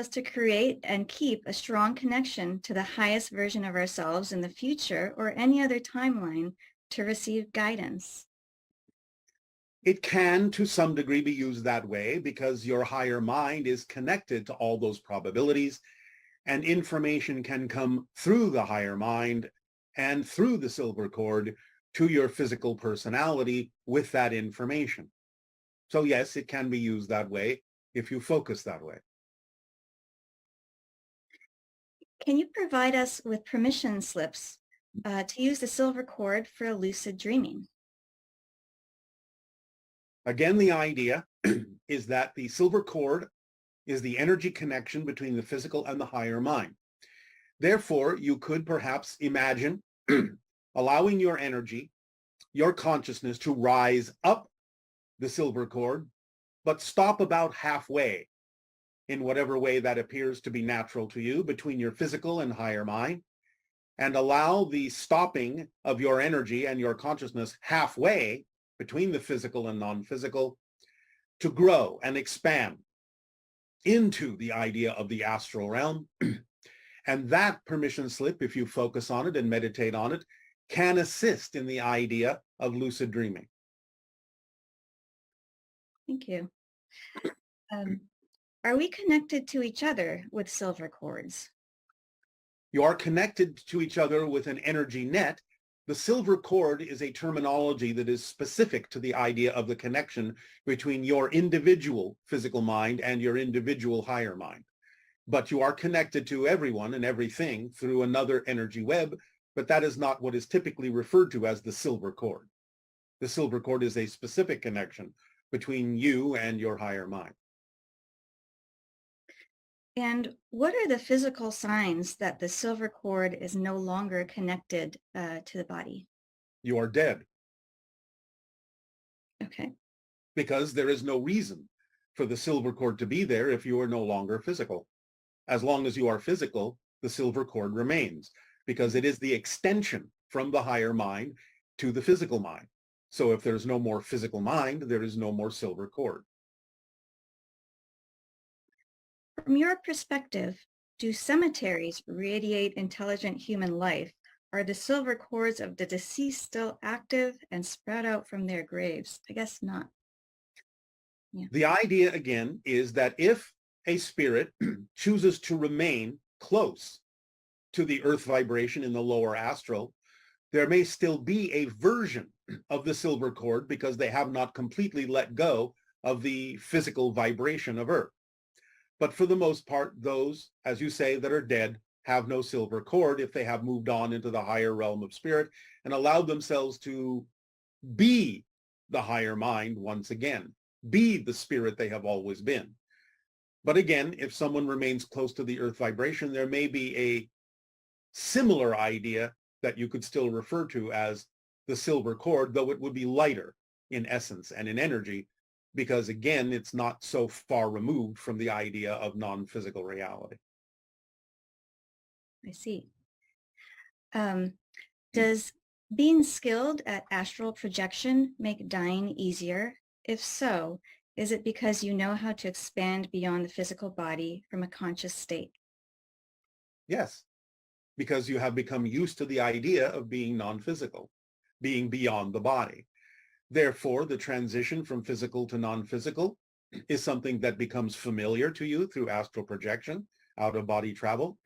us to create and keep a strong connection to the highest version of ourselves in the future or any other timeline to receive guidance. It can, to some degree, be used that way because your higher mind is connected to all those probabilities, and information can come through the higher mind and through the silver cord to your physical personality with that information. So yes, it can be used that way if you focus that way. Can you provide us with permission slips to use the silver cord for lucid dreaming? Again, the idea is that the silver cord is the energy connection between the physical and the higher mind. Therefore, you could perhaps imagine allowing your energy, your consciousness to rise up the silver cord, but stop about halfway in whatever way that appears to be natural to you between your physical and higher mind, and allow the stopping of your energy and your consciousness halfway between the physical and non-physical to grow and expand into the idea of the astral realm. And that permission slip, if you focus on it and meditate on it, can assist in the idea of lucid dreaming. Thank you. Are we connected to each other with silver cords? You are connected to each other with an energy net. The silver cord is a terminology that is specific to the idea of the connection between your individual physical mind and your individual higher mind. But you are connected to everyone and everything through another energy web, but that is not what is typically referred to as the silver cord. The silver cord is a specific connection between you and your higher mind. And what are the physical signs that the silver cord is no longer connected to the body? You are dead. Okay. Because there is no reason for the silver cord to be there if you are no longer physical. As long as you are physical, the silver cord remains because it is the extension from the higher mind to the physical mind. So if there's no more physical mind, there is no more silver cord. From your perspective, do cemeteries radiate intelligent human life? Are the silver cords of the deceased still active and spread out from their graves? I guess not. Yeah. The idea, again, is that if a spirit chooses to remain close to the earth vibration in the lower astral, there may still be a version of the silver cord because they have not completely let go of the physical vibration of earth. But for the most part, those, as you say, that are dead have no silver cord if they have moved on into the higher realm of spirit and allowed themselves to be the higher mind once again, be the spirit they have always been. But again, if someone remains close to the earth vibration, there may be a similar idea that you could still refer to as the silver cord, though it would be lighter in essence and in energy, because again, it's not so far removed from the idea of non-physical reality. I see. Does being skilled at astral projection make dying easier? If so, is it because you know how to expand beyond the physical body from a conscious state? Yes, because you have become used to the idea of being non-physical, being beyond the body. Therefore, the transition from physical to non-physical is something that becomes familiar to you through astral projection, out-of-body travel.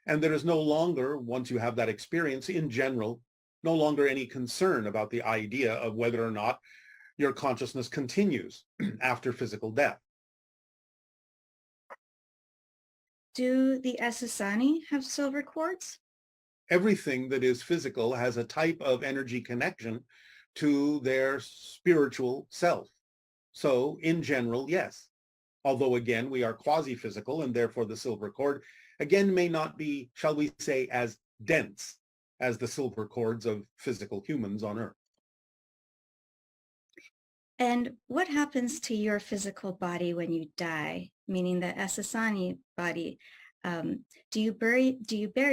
And there is no longer, once you have that experience in general, no longer any concern about the idea of whether or not your consciousness continues after physical death. Do the Essassani have silver cords? Everything that is physical has a type of energy connection to their spiritual self. So in general, yes. Although again, we are quasi-physical and therefore the silver cord again may not be, shall we say, as dense as the silver cords of physical humans on Earth. And what happens to your physical body when you die, meaning the Essassani body? Do you bury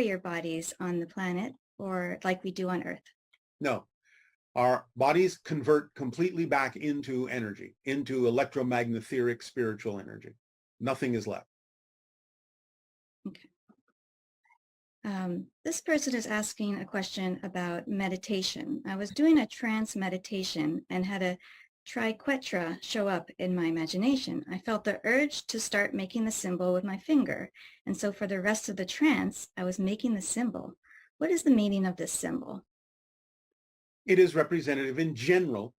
your bodies on the planet or like we do on Earth? No, our bodies convert completely back into energy, into electromagnetic spiritual energy. Nothing is left. This person is asking a question about meditation. I was doing a trance meditation and had a triquetra show up in my imagination. I felt the urge to start making the symbol with my finger. And so for the rest of the trance, I was making the symbol. What is the meaning of this symbol? It is representative in general,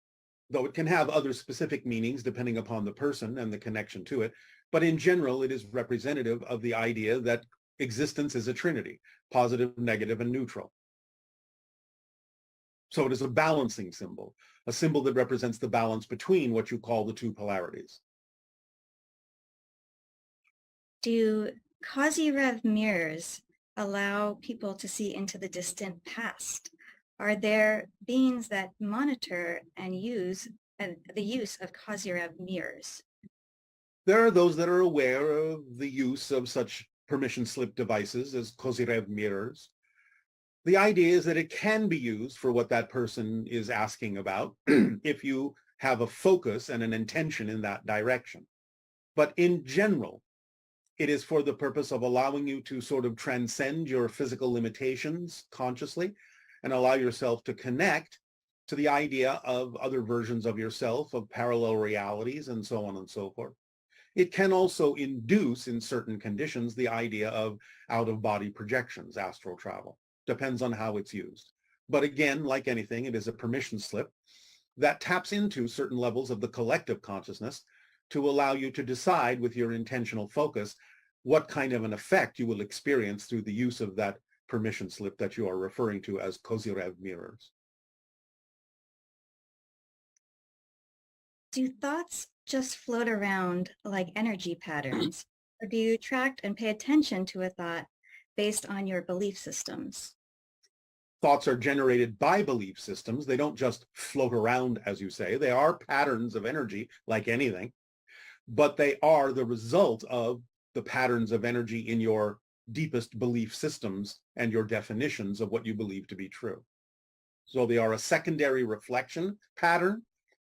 though it can have other specific meanings depending upon the person and the connection to it. But in general, it is representative of the idea that existence is a trinity, positive, negative, and neutral. So it is a balancing symbol, a symbol that represents the balance between what you call the two polarities. Do Kozyrev mirrors allow people to see into the distant past? Are there beings that monitor and use the use of Kozyrev mirrors? There are those that are aware of the use of such permission slip devices as Kozyrev mirrors. The idea is that it can be used for what that person is asking about if you have a focus and an intention in that direction. But in general, it is for the purpose of allowing you to sort of transcend your physical limitations consciously and allow yourself to connect to the idea of other versions of yourself, of parallel realities, and so on and so forth. It can also induce, in certain conditions, the idea of out-of-body projections, astral travel. Depends on how it's used. But again, like anything, it is a permission slip that taps into certain levels of the collective consciousness to allow you to decide with your intentional focus what kind of an effect you will experience through the use of that permission slip that you are referring to as Kozyrev mirrors. Do thoughts just float around like energy patterns, or do you attract and pay attention to a thought based on your belief systems? Thoughts are generated by belief systems. They don't just float around, as you say. They are patterns of energy, like anything, but they are the result of the patterns of energy in your deepest belief systems and your definitions of what you believe to be true. So they are a secondary reflection pattern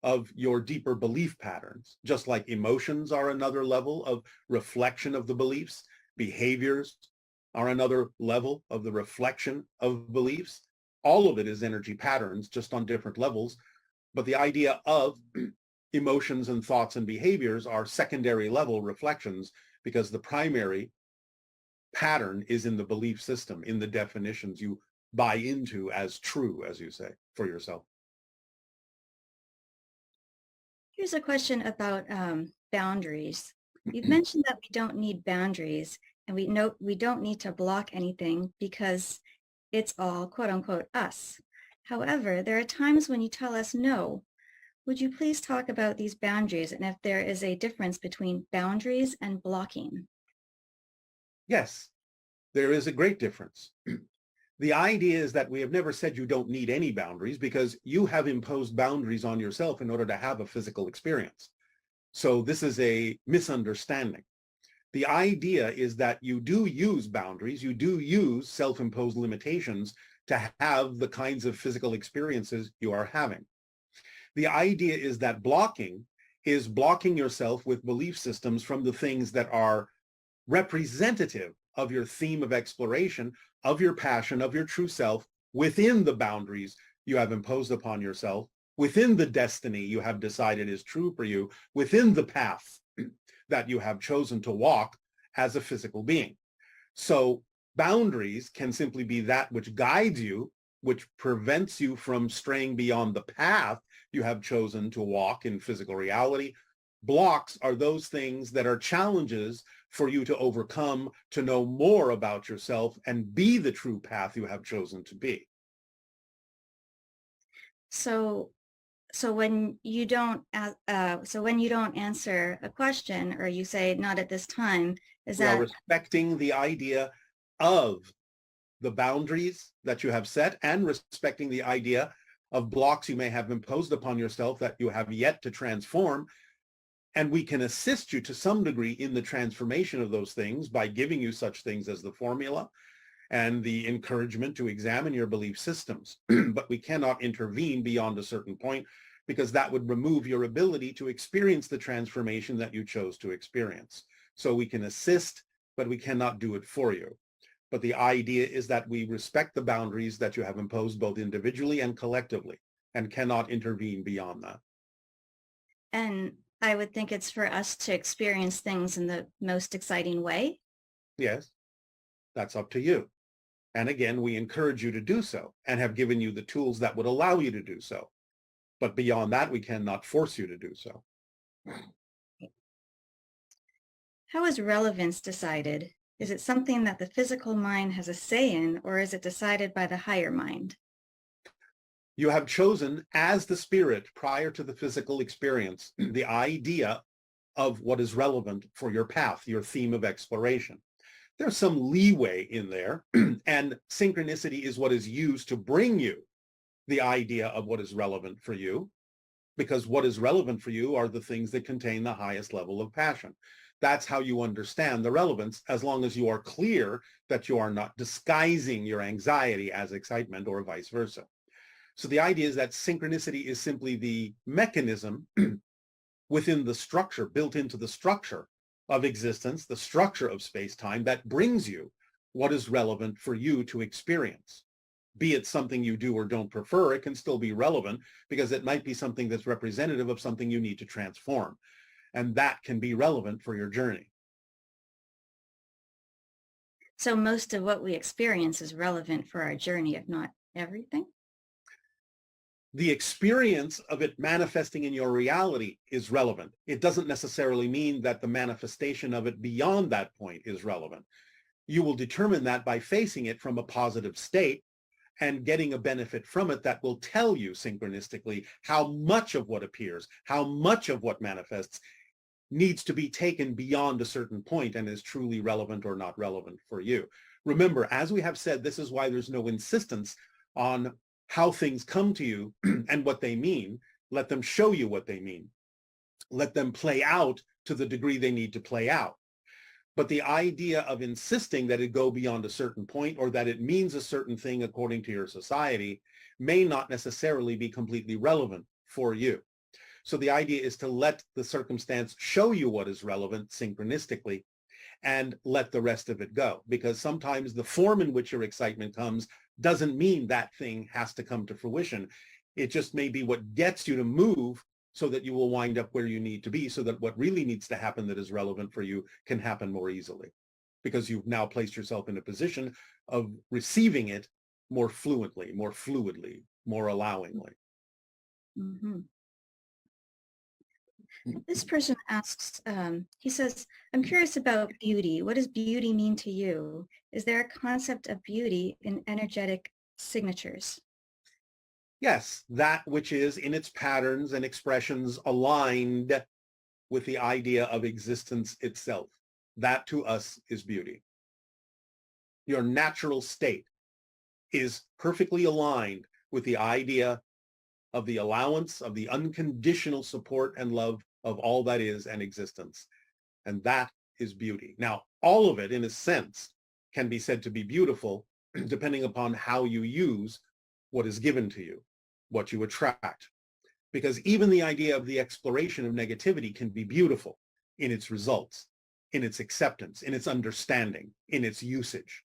of your deeper belief patterns, just like emotions are another level of reflection of the beliefs. Behaviors are another level of the reflection of beliefs. All of it is energy patterns, just on different levels. But the idea of emotions and thoughts and behaviors are secondary level reflections because the primary pattern is in the belief system, in the definitions you buy into as true, as you say, for yourself. Here's a question about boundaries. You've mentioned that we don't need boundaries and we don't need to block anything because it's all quote unquote us. However, there are times when you tell us no. Would you please talk about these boundaries and if there is a difference between boundaries and blocking? Yes, there is a great difference. The idea is that we have never said you don't need any boundaries because you have imposed boundaries on yourself in order to have a physical experience. So this is a misunderstanding. The idea is that you do use boundaries, you do use self-imposed limitations to have the kinds of physical experiences you are having. The idea is that blocking is blocking yourself with belief systems from the things that are representative of your theme of exploration, of your passion, of your true self, within the boundaries you have imposed upon yourself, within the destiny you have decided is true for you, within the path that you have chosen to walk as a physical being. So boundaries can simply be that which guides you, which prevents you from straying beyond the path you have chosen to walk in physical reality. Blocks are those things that are challenges for you to overcome, to know more about yourself and be the true path you have chosen to be. So when you don't answer a question or you say not at this time, is We are that respecting the idea of the boundaries that you have set and respecting the idea of blocks you may have imposed upon yourself that you have yet to transform. And we can assist you to some degree in the transformation of those things by giving you such things as the formula and the encouragement to examine your belief systems. But we cannot intervene beyond a certain point because that would remove your ability to experience the transformation that you chose to experience. So we can assist, but we cannot do it for you. But the idea is that we respect the boundaries that you have imposed both individually and collectively and cannot intervene beyond that. And I would think it's for us to experience things in the most exciting way. Yes, that's up to you. And again, we encourage you to do so and have given you the tools that would allow you to do so. But beyond that, we cannot force you to do so. How is relevance decided? Is it something that the physical mind has a say in, or is it decided by the higher mind? You have chosen as the spirit prior to the physical experience, the idea of what is relevant for your path, your theme of exploration. There's some leeway in there, and synchronicity is what is used to bring you the idea of what is relevant for you, because what is relevant for you are the things that contain the highest level of passion. That's how you understand the relevance, as long as you are clear that you are not disguising your anxiety as excitement or vice versa. So the idea is that synchronicity is simply the mechanism within the structure, built into the structure of existence, the structure of space-time, that brings you what is relevant for you to experience. Be it something you do or don't prefer, it can still be relevant because it might be something that's representative of something you need to transform. And that can be relevant for your journey. So most of what we experience is relevant for our journey, if not everything. The experience of it manifesting in your reality is relevant. It doesn't necessarily mean that the manifestation of it beyond that point is relevant. You will determine that by facing it from a positive state and getting a benefit from it that will tell you synchronistically how much of what appears, how much of what manifests needs to be taken beyond a certain point and is truly relevant or not relevant for you. Remember, as we have said, this is why there's no insistence on how things come to you and what they mean. Let them show you what they mean. Let them play out to the degree they need to play out. But the idea of insisting that it go beyond a certain point or that it means a certain thing according to your society may not necessarily be completely relevant for you. So the idea is to let the circumstance show you what is relevant synchronistically and let the rest of it go. Because sometimes the form in which your excitement comes doesn't mean that thing has to come to fruition. It just may be what gets you to move so that you will wind up where you need to be, so that what really needs to happen that is relevant for you can happen more easily, because you've now placed yourself in a position of receiving it more fluently, more fluidly, more allowingly. Mm-hmm. This person asks, he says, I'm curious about beauty. What does beauty mean to you? Is there a concept of beauty in energetic signatures? Yes, that which is in its patterns and expressions aligned with the idea of existence itself. That to us is beauty. Your natural state is perfectly aligned with the idea of the allowance of the unconditional support and love of all that is and existence. And that is beauty. Now, all of it, in a sense, can be said to be beautiful depending upon how you use what is given to you, what you attract. Because even the idea of the exploration of negativity can be beautiful in its results, in its acceptance, in its understanding, in its usage.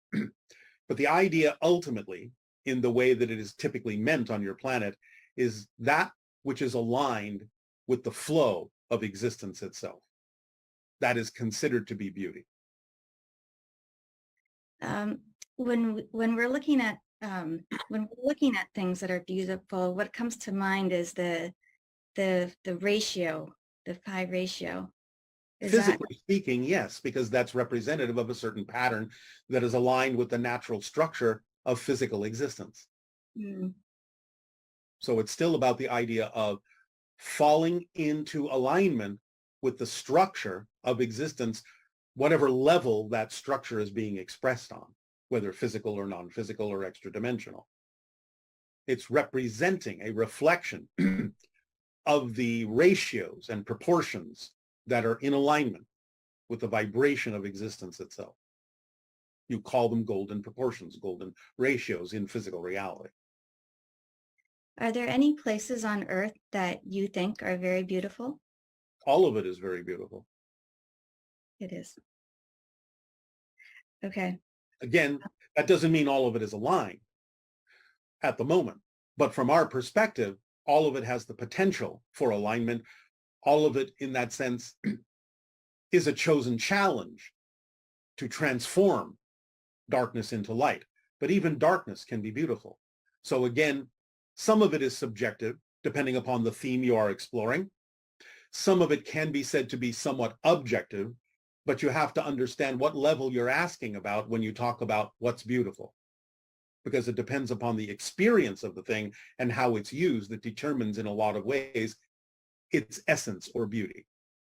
But the idea ultimately, in the way that it is typically meant on your planet, is that which is aligned with the flow of existence itself. That is considered to be beauty. When we're looking at things that are beautiful, what comes to mind is the ratio, the pi ratio. Physically speaking, yes, because that's representative of a certain pattern that is aligned with the natural structure of physical existence. Mm. So it's still about the idea of falling into alignment with the structure of existence, whatever level that structure is being expressed on, whether physical or non-physical or extra-dimensional. It's representing a reflection of the ratios and proportions that are in alignment with the vibration of existence itself. You call them golden proportions, golden ratios in physical reality. Are there any places on Earth that you think are very beautiful? All of it is very beautiful. It is. Okay. Again, that doesn't mean all of it is aligned at the moment, but from our perspective, all of it has the potential for alignment. All of it, in that sense, is a chosen challenge to transform darkness into light. But even darkness can be beautiful. So again, some of it is subjective, depending upon the theme you are exploring. Some of it can be said to be somewhat objective, but you have to understand what level you're asking about when you talk about what's beautiful, because it depends upon the experience of the thing and how it's used that determines in a lot of ways its essence or beauty.